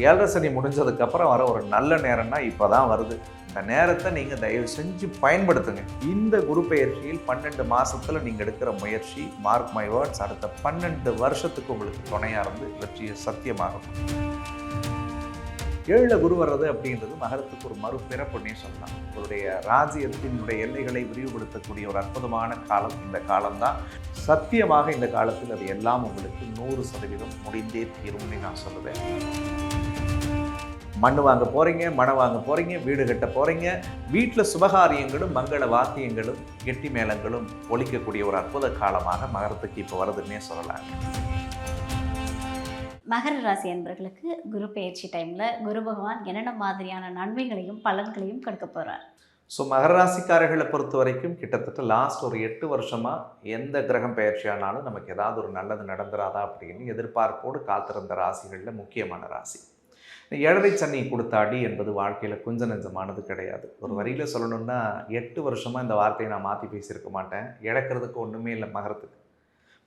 ஏழரை சனி முடிஞ்சதுக்கப்புறம் வர ஒரு நல்ல நேரம்னா இப்போ தான் வருது. இந்த நேரத்தை நீங்கள் தயவு செஞ்சு பயன்படுத்துங்க. இந்த குரு பெயர்ச்சியில் 12 மாதத்தில் நீங்கள் எடுக்கிற முயற்சி, மார்க் மை வேர்ட்ஸ், அடுத்த 12 வருஷத்துக்கு உங்களுக்கு துணையாக இருந்து வெற்றியை சத்தியமாகும். 7ல் குரு வர்றது அப்படின்றது மகரத்துக்கு ஒரு மறுபிறப்புன்னே சொல்லலாம். உங்களுடைய ராஜ்யத்தினுடைய எல்லைகளை விரிவுபடுத்தக்கூடிய ஒரு அற்புதமான காலம் இந்த காலம்தான். சத்தியமாக இந்த காலத்தில் அது எல்லாம் உங்களுக்கு 100% முடிந்தே தீரும்னு நான் சொல்லுவேன். மண் வாங்க போகிறீங்க, மனை வாங்க போகிறீங்க, வீடு கட்ட போகிறீங்க, வீட்டில் சுபகாரியங்களும் மங்கள வாத்தியங்களும் கெட்டி மேளங்களும் ஒலிக்கக்கூடிய ஒரு அற்புத காலமாக மகரத்துக்கு இப்போ வருதுன்னே சொல்லலாம். மகர ராசி அன்பர்களுக்கு குரு பெயர்ச்சி டைமில் குரு பகவான் என்னென்ன மாதிரியான நன்மைகளையும் பலன்களையும் கொடுக்க போகிறார்? ஸோ மகர ராசிக்காரர்களை பொறுத்த வரைக்கும் கிட்டத்தட்ட லாஸ்ட் ஒரு 8 வருஷமாக எந்த கிரகம் பெயர்ச்சியானாலும் நமக்கு ஏதாவது ஒரு நல்லது நடந்துராதா அப்படின்னு எதிர்பார்ப்போடு காத்திருந்த ராசிகளில் முக்கியமான ராசி. 7ரை சனி கொடுத்த அடி என்பது வாழ்க்கையில் கொஞ்சம் நெஞ்சமானது கிடையாது. ஒரு வரியில் சொல்லணும்னா 8 வருஷமாக இந்த வார்த்தையை நான் மாற்றி பேசியிருக்க மாட்டேன். இழக்கிறதுக்கு ஒன்றுமே இல்லை மகரத்துக்கு.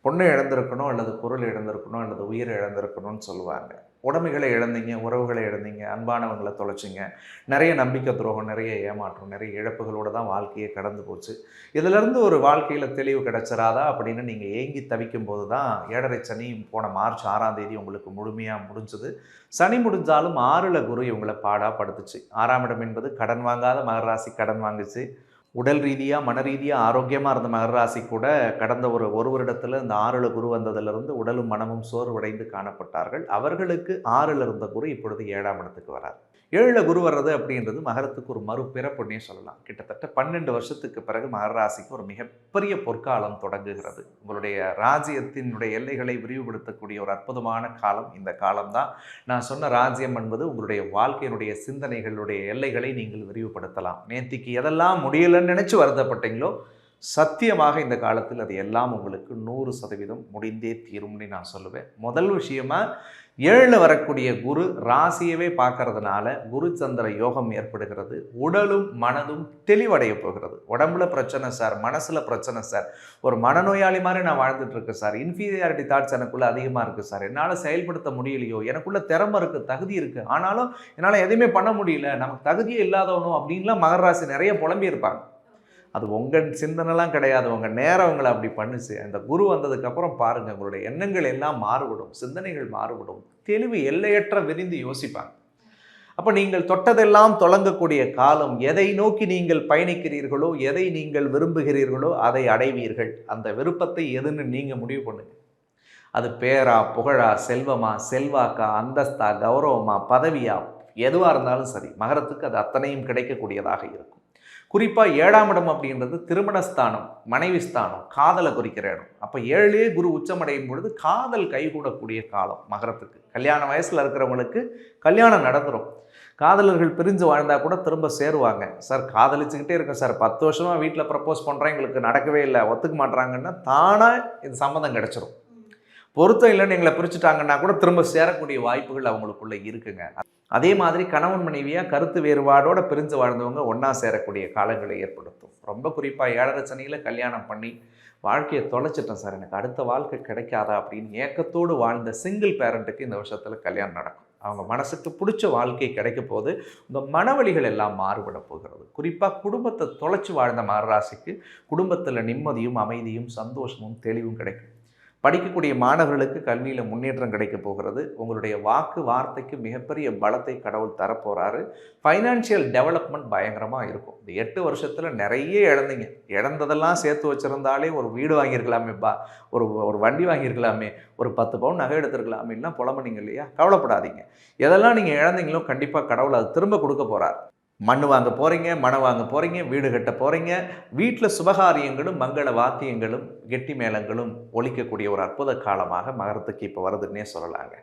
பொண்ணு இழந்திருக்கணும், அல்லது பொருள் இழந்திருக்கணும், அல்லது உயிரை இழந்திருக்கணும்னு சொல்லுவாங்க. உடமைகளை இழந்தீங்க, உறவுகளை இழந்தீங்க, அன்பானவங்களை தொலைச்சிங்க, நிறைய நம்பிக்கை துரோகம், நிறைய ஏமாற்றம், நிறைய இழப்புகளோடு தான் வாழ்க்கையே கடந்து போச்சு. இதிலேருந்து ஒரு வாழ்க்கையில் தெளிவு கிடைச்சிடாதா அப்படின்னு நீங்கள் ஏங்கி தவிக்கும் போது தான் 7ரை சனி போன மார்ச் 6ஆம் தேதி உங்களுக்கு முழுமையாக முடிஞ்சது. சனி முடிஞ்சாலும் 6ல் குரு இவங்களை படுத்துச்சு. 6ஆம் இடம் என்பது கடன் வாங்காத மகர ராசி கடன் வாங்குச்சு. உடல் ரீதியாக மன ரீதியாக ஆரோக்கியமாக இருந்த மகர ராசி கூட கடந்த ஒரு வருடத்தில் இந்த 6ல் குரு வந்ததிலிருந்து உடலும் மனமும் சோர்வடைந்து காணப்பட்டார்கள். அவர்களுக்கு 6ல் இருந்த குரு இப்பொழுது 7ஆம் இடத்துக்கு வரார். 7ல் குரு வர்றது அப்படின்றது மகரத்துக்கு ஒரு மறுபிறப்புன்னே சொல்லலாம். கிட்டத்தட்ட 12 வருஷத்துக்கு பிறகு மகர ராசிக்கு ஒரு மிகப்பெரிய பொற்காலம் தொடங்குகிறது. உங்களுடைய ராஜ்யத்தினுடைய எல்லைகளை விரிவுபடுத்தக்கூடிய ஒரு அற்புதமான காலம் இந்த காலம்தான். நான் சொன்ன ராஜ்யம் என்பது உங்களுடைய வாழ்க்கையினுடைய சிந்தனைகளுடைய எல்லைகளை நீங்கள் விரிவுபடுத்தலாம். நேத்திக்கு எதெல்லாம் முடியலைன்னு நினச்சி வருத்தப்பட்டீங்களோ சத்தியமாக இந்த காலத்தில் அது எல்லாம் உங்களுக்கு 100% முடிந்தே தீரும்னு நான் சொல்லுவேன். முதல் விஷயமா 7ல் வரக்கூடிய குரு ராசியவே பார்க்கறதுனால குரு சந்திர யோகம் ஏற்படுகிறது. உடலும் மனதும் தெளிவடைய போகிறது. உடம்புல பிரச்சனை சார், மனசில் பிரச்சனை சார், ஒரு மனநோயாளி மாதிரி நான் வாழ்ந்துட்டு இருக்கேன் சார், இன்ஃபீரியாரிட்டி தாட்ஸ் எனக்குள்ளே அதிகமாக இருக்குது சார், என்னால் செயல்படுத்த முடியலையோ, எனக்குள்ளே திறமை இருக்குது, தகுதி இருக்குது, ஆனாலும் என்னால் எதுவுமே பண்ண முடியல, நமக்கு தகுதியே இல்லாதவனும் அப்படின்லாம் மகர ராசி நிறைய புலம்பியிருப்பாங்க. அது உங்கள் சிந்தனைலாம் கிடையாது, உங்கள் நேரம் உங்களை அப்படி பண்ணுச்சு. அந்த குரு வந்ததுக்கப்புறம் பாருங்கள், உங்களுடைய எண்ணங்கள் எல்லாம் மாறுபடும், சிந்தனைகள் மாறுபடும், தெளிவு எல்லையற்ற விரிந்து யோசிப்பாங்க. அப்போ நீங்கள் தொட்டதெல்லாம் தொடங்கக்கூடிய காலம். எதை நோக்கி நீங்கள் பயணிக்கிறீர்களோ, எதை நீங்கள் விரும்புகிறீர்களோ அதை அடைவீர்கள். அந்த விருப்பத்தை எதுன்னு நீங்கள் முடிவு பண்ணுங்க. அது பேரா, புகழா, செல்வமா, செல்வாக்கா, அந்தஸ்தா, கௌரவமா, பதவியா, எதுவாக இருந்தாலும் சரி, மகரத்துக்கு அது அத்தனையும் கிடைக்கக்கூடியதாக இருக்கும். குறிப்பாக 7ஆம் இடம் அப்படின்றது திருமணஸ்தானம், மனைவி ஸ்தானம், காதலை குறிக்கிற இடம். அப்போ 7லே குரு உச்சமடையும் பொழுது காதல் கைகூடக்கூடிய காலம் மகரத்துக்கு. கல்யாண வயசில் இருக்கிறவங்களுக்கு கல்யாணம் நடந்துடும். காதலர்கள் பிரிஞ்சு வாழ்ந்தால் கூட திரும்ப சேருவாங்க. சார் காதலிச்சுக்கிட்டே இருக்கேன் சார், 10 வருஷமாக வீட்டில் ப்ரப்போஸ் பண்ணுறேன், எங்களுக்கு நடக்கவே இல்லை, ஒத்துக்க மாட்டுறாங்கன்னா தானாக இது சம்மந்தம் கிடச்சிரும். பொருத்தம் இல்லைன்னு எங்களை பிரிச்சுட்டாங்கன்னா கூட திரும்ப சேரக்கூடிய வாய்ப்புகள் அவங்களுக்குள்ளே இருக்குங்க. அதே மாதிரி கணவன் மனைவியாக கருத்து வேறுபாடோடு பிரிஞ்சு வாழ்ந்தவங்க ஒன்றா சேரக்கூடிய காலங்களை ஏற்படுத்தும். ரொம்ப குறிப்பாக 7ரை சனியில் கல்யாணம் பண்ணி வாழ்க்கையை தொலைச்சிட்டேன் சார், எனக்கு அடுத்த வாழ்க்கை கிடைக்காதா அப்படின்னு ஏக்கத்தோடு வாழ்ந்த சிங்கிள் பேரண்ட்டுக்கு இந்த வருஷத்தில் கல்யாணம் நடக்கும். அவங்க மனசுக்கு பிடிச்ச வாழ்க்கை கிடைக்க போது உங்கள் மனவழிகள் எல்லாம் மாறுபட போகிறது. குறிப்பாக குடும்பத்தை தொலைச்சி வாழ்ந்த மகர ராசிக்கு குடும்பத்தில் நிம்மதியும் அமைதியும் சந்தோஷமும் தெளிவும் கிடைக்கும். படிக்கக்கூடிய மாணவர்களுக்கு கல்வியில் முன்னேற்றம் கிடைக்க போகிறது. உங்களுடைய வார்த்தைக்கு மிகப்பெரிய பலத்தை கடவுள் தரப்போகிறாரு. ஃபைனான்ஷியல் டெவலப்மெண்ட் பயங்கரமாக இருக்கும். இந்த 8 வருஷத்தில் நிறைய இழந்தீங்க. இழந்ததெல்லாம் சேர்த்து வச்சுருந்தாலே ஒரு வீடு வாங்கியிருக்கலாமே, ஒரு வண்டி வாங்கியிருக்கலாமே, ஒரு 10 பவுன் நகை எடுத்துருக்கலாமேலாம் புலம்புனீங்க இல்லையா? கவலைப்படாதீங்க. எதெல்லாம் நீங்கள் இழந்தீங்களோ கண்டிப்பாக கடவுள் அது திரும்ப கொடுக்க போகிறார். மண் வாங்க போகிறீங்க, மனை வாங்க போகிறீங்க, வீடு கட்ட போகிறீங்க, வீட்டில் சுபகாரியங்களும் மங்கள வாத்தியங்களும் கெட்டி மேளங்களும் ஒலிக்கக்கூடிய ஒரு அற்புத காலமாக மகரத்துக்கு இப்போ வருதுன்னே சொல்லலாங்க.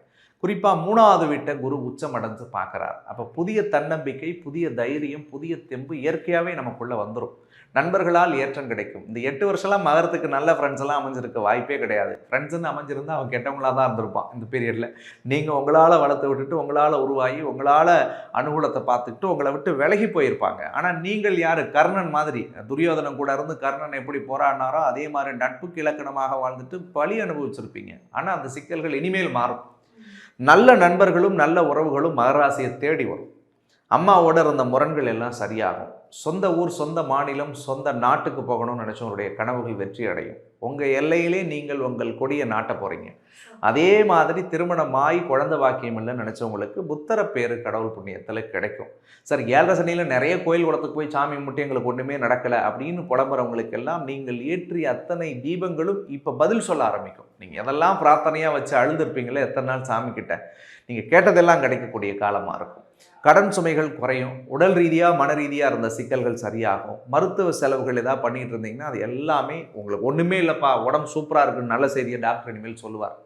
குறிப்பாக 3வது வீட்டை குரு உச்சமடைஞ்சு பார்க்குறார். அப்போ புதிய தன்னம்பிக்கை, புதிய தைரியம், புதிய தெம்பு இயற்கையாகவே நமக்குள்ளே வந்துடும். நண்பர்களால் ஏற்றம் கிடைக்கும். இந்த 8 வருஷம்லாம் மகரத்துக்கு நல்ல ஃப்ரெண்ட்ஸ் எல்லாம் அமைஞ்சிருக்க வாய்ப்பே கிடையாது. ஃப்ரெண்ட்ஸுன்னு அமைஞ்சிருந்தால் அவன் கெட்டவங்களாக தான் இருந்திருப்பான் இந்த பீரியடில். நீங்கள் உங்களால் வளர்த்து விட்டுட்டு, உங்களால் உருவாகி, உங்களால் அனுகூலத்தை பார்த்துக்கிட்டு உங்களை விட்டு விலகி போயிருப்பாங்க. ஆனால் நீங்கள் யார்? கர்ணன் மாதிரி. துரியோதனன் கூட இருந்து கர்ணன் எப்படி போராடினாரோ அதே மாதிரி நட்புக்கு இலக்கணமாக வாழ்ந்துட்டு பழி அனுபவிச்சிருப்பீங்க. ஆனால் அந்த சிக்கல்கள் இனிமேல் மாறும். நல்ல நண்பர்களும் நல்ல உறவுகளும் மகர ராசியை தேடி வரும். அம்மாவோட இருந்த முரண்கள் எல்லாம் சரியாகும். சொந்த ஊர், சொந்த மாநிலம், சொந்த நாட்டுக்கு போகணும்னு நினச்சவங்களுடைய கனவுகள் வெற்றி அடையும். உங்கள் எல்லையிலே நீங்கள் உங்கள் கொடியை நாட்ட போகிறீங்க. அதே மாதிரி திருமணமாய் குழந்தை பாக்கியம் இல்லைன்னு நினச்சவங்களுக்கு புத்தர பேரு கடவுள் புண்ணியத்தில் கிடைக்கும். சார் 7.5 சனியில் நிறைய கோயில் குளத்துக்கு போய் சாமி முட்டி எங்களுக்கு ஒன்றுமே நடக்கலை அப்படின்னு புலம்புறவங்களுக்கு எல்லாம் நீங்கள் ஏற்றிய அத்தனை தீபங்களும் இப்போ பதில் சொல்ல ஆரம்பிக்கும். நீங்கள் எதெல்லாம் பிரார்த்தனையாக வச்சு அழுந்திருப்பீங்களே எத்தனை நாள் சாமி கிட்ட, நீங்கள் கேட்டதெல்லாம் கிடைக்கக்கூடிய காலமாக இருக்கும். கடன் சுமைகள் குறையும். உடல் ரீதியாக மன ரீதியாக இருந்த சிக்கல்கள் சரியாகும். மருத்துவ செலவுகள் ஏதாவது பண்ணிகிட்டு இருந்தீங்கன்னா அது எல்லாமே உங்களுக்கு ஒன்றுமே இல்லைப்பா, உடம்பு சூப்பராக இருக்குன்னு நல்ல செய்தியை டாக்டர் இனிமேல் சொல்லுவார்.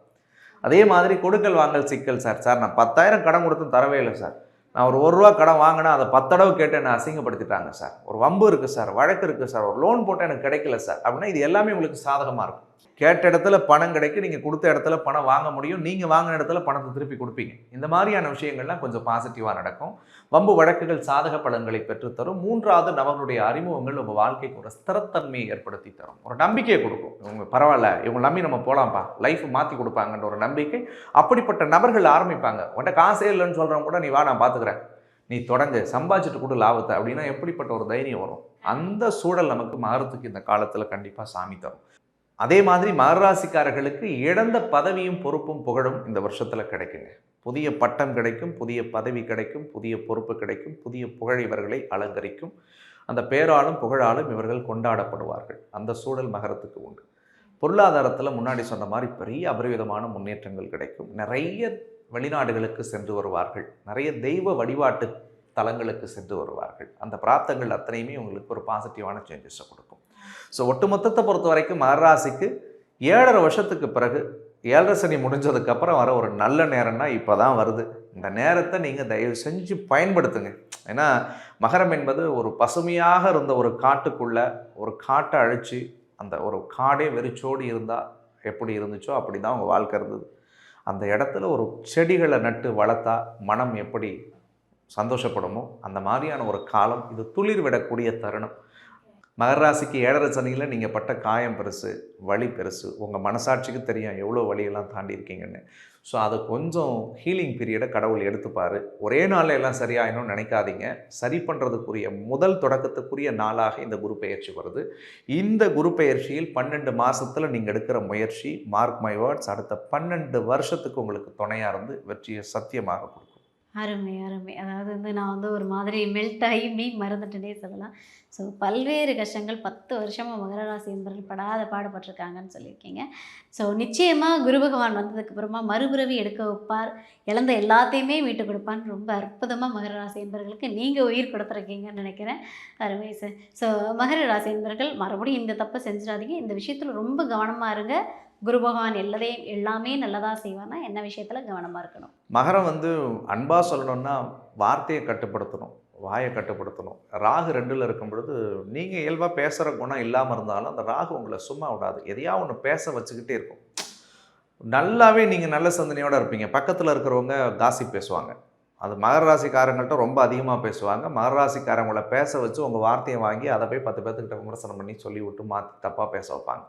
அதே மாதிரி கொடுக்கல் வாங்கல் சிக்கல். சார் நான் 10,000 கடன் கொடுத்தும் தரவே இல்லை சார், நான் ஒரு ரூபா கடன் வாங்கினா அதை 10 தடவை கேட்டு என்னை அசிங்கப்படுத்திட்டாங்க சார், ஒரு வம்பு இருக்குது சார், வழக்கு இருக்குது சார், ஒரு லோன் போட்டு எனக்கு கிடைக்கல சார் அப்படின்னா இது எல்லாமே உங்களுக்கு சாதகமாக இருக்கும். கேட்ட இடத்துல பணம் கிடைக்கும், நீங்கள் கொடுத்த இடத்துல பணம் வாங்க முடியும், நீங்கள் வாங்கின இடத்துல பணத்தை திருப்பி கொடுப்பீங்க. இந்த மாதிரியான விஷயங்கள்லாம் கொஞ்சம் பாசிட்டிவாக நடக்கும். வம்பு வழக்குகள் சாதக பலன்களை பெற்றுத்தரும். 3வது நபருடைய அறிமுகங்கள் உங்கள் வாழ்க்கைக்கு ஒரு ஸ்திரத்தன்மையை ஏற்படுத்தி தரும், ஒரு நம்பிக்கையை கொடுக்கும். இவங்க பரவாயில்ல, இவங்க நம்பி நம்ம போகலாம்ப்பா, லைஃப் மாற்றி கொடுப்பாங்கன்ற ஒரு நம்பிக்கை. அப்படிப்பட்ட நபர்கள் ஆரம்பிப்பாங்க. உன்கிட்ட காசே இல்லைன்னு சொல்கிறவங்க கூட நீ வா நான் பார்த்துக்கிறேன், நீ தொடங்கு, சம்பாதிச்சுட்டு கூட லாபத்தை அப்படின்னா எப்படிப்பட்ட ஒரு தைரியம் வரும். அந்த சூழல் நமக்கு மகரத்துக்கு இந்த காலத்தில் கண்டிப்பாக சாமி தரும். அதே மாதிரி மகர ராசிக்காரர்களுக்கு இழந்த பதவியும் பொறுப்பும் புகழும் இந்த வருஷத்தில் கிடைக்குங்க. புதிய பட்டம் கிடைக்கும், புதிய பதவி கிடைக்கும், புதிய பொறுப்பு கிடைக்கும், புதிய புகழ் இவர்களை அலங்கரிக்கும். அந்த பேராலும் புகழாலும் இவர்கள் கொண்டாடப்படுவார்கள். அந்த சூழல் மகரத்துக்கு உண்டு. பொருளாதாரத்தில் முன்னாடி சொன்ன மாதிரி பெரிய அபரிவிதமான முன்னேற்றங்கள் கிடைக்கும். நிறைய வெளிநாடுகளுக்கு சென்று வருவார்கள். நிறைய தெய்வ வழிபாட்டு தலங்களுக்கு சென்று வருவார்கள். அந்த பிராப்தங்கள் அத்தனையுமே உங்களுக்கு ஒரு பாசிட்டிவான சேஞ்சஸை கொடுக்கும். ஸோ ஒட்டுமொத்தத்தை பொறுத்த வரைக்கும் மகர ராசிக்கு 7.5 வருஷத்துக்கு பிறகு 7.5 சனி முடிஞ்சதுக்கப்புறம் வர ஒரு நல்ல நேரம்னா இப்போ தான் வருது. இந்த நேரத்தை நீங்கள் தயவு செஞ்சு பயன்படுத்துங்க. ஏன்னா மகரம் என்பது ஒரு பசுமையாக இருந்த ஒரு காட்டுக்குள்ளே ஒரு காட்டை அழித்து அந்த ஒரு காடே வெறிச்சோடி இருந்தால் எப்படி இருந்துச்சோ அப்படி தான் உங்கள் வாழ்க்கை இருந்தது. அந்த இடத்துல ஒரு செடிகளை நட்டு வளர்த்தா மனம் எப்படி சந்தோஷப்படுமோ அந்த மாதிரியான ஒரு காலம் இது. துளிர் விடக்கூடிய தருணம். மகர ராசிக்கு 7.5 சனியில் நீங்கள் பட்ட காயம் பெருசு, வலி பெருசு. உங்கள் மனசாட்சிக்கு தெரியும் எவ்வளோ வழியெல்லாம் தாண்டி இருக்கீங்கன்னு. ஸோ அதை கொஞ்சம் ஹீலிங் பீரியடை கடவுள் எடுத்துப்பார். ஒரே நாளில் எல்லாம் சரியாயினும் நினைக்காதீங்க. சரி பண்ணுறதுக்குரிய முதல் தொடக்கத்துக்குரிய நாளாக இந்த குரு பெயர்ச்சி வருது. இந்த குரு பெயர்ச்சியில் 12 மாதத்தில் நீங்கள் எடுக்கிற முயற்சி, மார்க் மை வேர்ட்ஸ், அடுத்த 12 வருஷத்துக்கு உங்களுக்கு துணையாக இருந்து வெற்றியை சத்தியமாக கொடுக்கும். அருமை, அருமை. அதாவது நான் ஒரு மாதிரி மெல்ட் ஆகி மீன் மறந்துட்டேனே சொல்லலாம். ஸோ பல்வேறு கஷ்டங்கள் 10 வருஷமாக மகர ராசி என்பவர்கள் படாத பாடுபட்டிருக்காங்கன்னு சொல்லியிருக்கீங்க. ஸோ நிச்சயமாக குரு பகவான் வந்ததுக்கப்புறமா மறுபிறவி எடுக்க வைப்பார், இழந்த எல்லாத்தையுமே மீட்டு கொடுப்பான்னு ரொம்ப அற்புதமாக மகர ராசி என்பவர்களுக்கு நீங்கள் உயிர் கொடுத்துருக்கீங்கன்னு நினைக்கிறேன். அருமை சார். ஸோ மகர ராசி என்பவர்கள் மறுபடியும் இந்த தப்பை செஞ்சிடாதீங்க. இந்த விஷயத்தில் ரொம்ப கவனமாக இருங்க. குரு பகவான் எல்லாமே நல்லதாக செய்வார்னா என்ன விஷயத்தில் கவனமாக இருக்கணும்? மகரம் அன்பாக சொல்லணும்னா வார்த்தையை கட்டுப்படுத்தணும், வாயை கட்டுப்படுத்தணும். ராகு 2ல் இருக்கும் பொழுது நீங்கள் இயல்பாக பேசுகிற குணம் இல்லாமல் இருந்தாலும் அந்த ராகு உங்களை சும்மா விடாது. எதையா ஒன்று பேச வச்சுக்கிட்டே இருக்கும். நல்லாவே நீங்கள் நல்ல சிந்தனையோடு இருப்பீங்க, பக்கத்தில் இருக்கிறவங்க காசிப் பேசுவாங்க. அது மகர ராசிக்காரங்கள்ட்ட ரொம்ப அதிகமாக பேசுவாங்க. மகர ராசிக்காரங்களை பேச வச்சு உங்கள் வார்த்தையை வாங்கி அதை போய் 10 பேர்த்துக்கிட்ட விமர்சனம் பண்ணி சொல்லி விட்டு மாற்றி தப்பாக பேச வைப்பாங்க.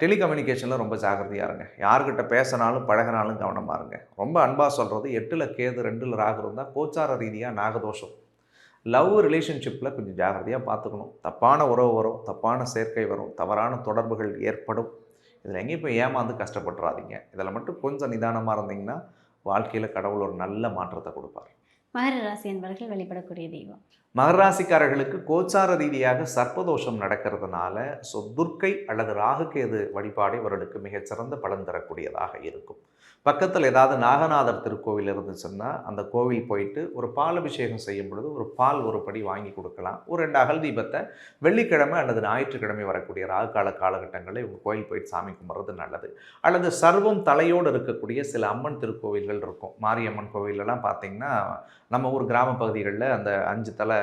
டெலிகம்யூனிகேஷனில் ரொம்ப ஜாக்கிரதையாக இருங்க. யார்கிட்ட பேசினாலும் பழகினாலும் கவனமாக இருங்க. ரொம்ப அன்பாக சொல்கிறது, 8ல் கேது 2ல் ராகு இருந்தால் கோச்சார ரீதியாக நாகதோஷம். லவ் ரிலேஷன்ஷிப்பில் கொஞ்சம் ஜாகிரதையாக பார்த்துக்கணும். தப்பான உறவு வரும், தப்பான சேர்க்கை வரும், தவறான தொடர்புகள் ஏற்படும். இதில் எங்கேயும் போய் ஏமாந்து கஷ்டப்பட்டுறாதீங்க. இதில் மட்டும் கொஞ்சம் நிதானமாக இருந்தீங்கன்னா வாழ்க்கையில் கடவுள் ஒரு நல்ல மாற்றத்தை கொடுப்பார். மகர ராசி என்பவர்கள் வழிபடக்கூடிய தெய்வம் மகர ராசிக்காரர்களுக்கு கோச்சார ரீதியாக சர்ப்பதோஷம் நடக்கிறதுனால துர்க்கை அல்லது ராகுகேது வழிபாடு இவர்களுக்கு மிகச்சிறந்த பலன் தரக்கூடியதாக இருக்கும். பக்கத்தில் ஏதாவது நாகநாதர் திருக்கோவில் இருந்துச்சுன்னா அந்த கோவில் போயிட்டு ஒரு பால் அபிஷேகம் செய்யும் பொழுது ஒரு பால் ஒரு படி வாங்கி கொடுக்கலாம். ஒரு 2 அகல் தீபத்தை வெள்ளிக்கிழமை அல்லது ஞாயிற்றுக்கிழமை வரக்கூடிய ராகு காலகட்டங்களில் இவங்க கோயில் போயிட்டு சாமி கும்பிட்றது நல்லது. அல்லது சர்வம் தலையோடு இருக்கக்கூடிய சில அம்மன் திருக்கோவில்கள் இருக்கும். மாரியம்மன் கோவிலெல்லாம் பார்த்திங்கன்னா நம்ம ஊர் கிராம பகுதிகளில் அந்த 5 தலை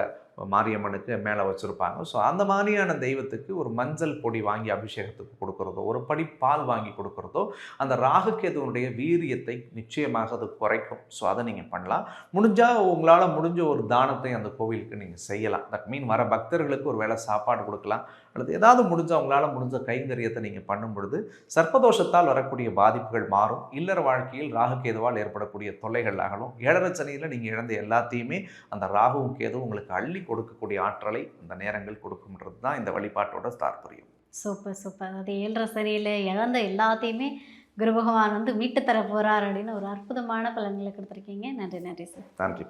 மாரியம்மனுக்கு மேலே வச்சுருப்பாங்க. ஸோ அந்த மாதிரியான தெய்வத்துக்கு ஒரு மஞ்சள் பொடி வாங்கி அபிஷேகத்துக்கு கொடுக்குறதோ, ஒரு படி பால் வாங்கி கொடுக்குறதோ அந்த ராகுகேதுவனுடைய வீரியத்தை நிச்சயமாக அது குறைக்கும். ஸோ அதை நீங்கள் பண்ணலாம். முடிஞ்சால் உங்களால் முடிஞ்ச ஒரு தானத்தை அந்த கோவிலுக்கு நீங்கள் செய்யலாம். தட் மீன் வர பக்தர்களுக்கு ஒரு வேளை சாப்பாடு கொடுக்கலாம், அல்லது ஏதாவது முடிஞ்சால் உங்களால் முடிஞ்ச கைங்கரியத்தை நீங்கள் பண்ணும் பொழுது சர்ப்பதோஷத்தால் வரக்கூடிய பாதிப்புகள் மாறும். இல்லற வாழ்க்கையில் ராகுகேதுவால் ஏற்படக்கூடிய தொல்லைகள் அகலும். ஏழரை சனியில் நீங்கள் இழந்த எல்லாத்தையுமே அந்த ராகுவும் கேதுவும் உங்களுக்கு அள்ளி கொடுக்கக்கூடிய ஆற்றலை அந்த நேரங்கள் கொடுக்கும்ன்றது தான் இந்த வழிபாட்டோட தாற்பயம். Super super. அதாவது 7.5 சரியில் இழந்த எல்லாத்தையுமே குரு பகவான் வந்து மீட்டு தர போகிறார் அப்படின்னு ஒரு அற்புதமான பலன்களை கொடுத்துருக்கீங்க. நன்றி நன்றி சார். நன்றி.